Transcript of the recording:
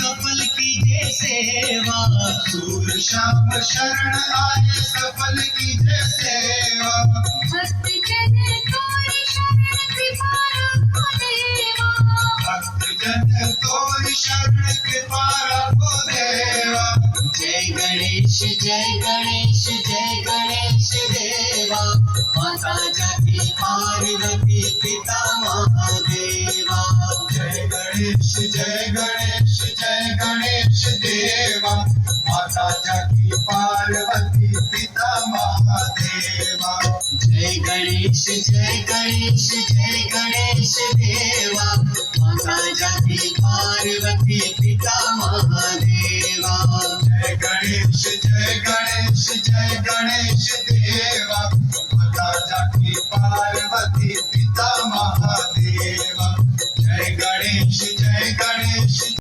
सफल कीजिए सेवा। सूर श्याम शरण आए सफल कीजिए सेवा। भक्त जन तोरी शरण कृपा रखो देवा। भक्त जन तोरी शरण कृपा रखो देवा। जय गणेश जय गणेश जय गणेश देवा। माता जाति पार्वती पिता महादेवा। जय गणेश जय गणेश जय गणेश देवा। माता जाकी पार्वती पिता महादेवा। जय गणेश जय गणेश जय गणेश देवा। माता जाति पार्वती पिता महादेवा। जय गणेश जय गणेश जय गणेश देवा। माता जाकी पार्वती पिता महादेवा। जय गणेश जय गणेश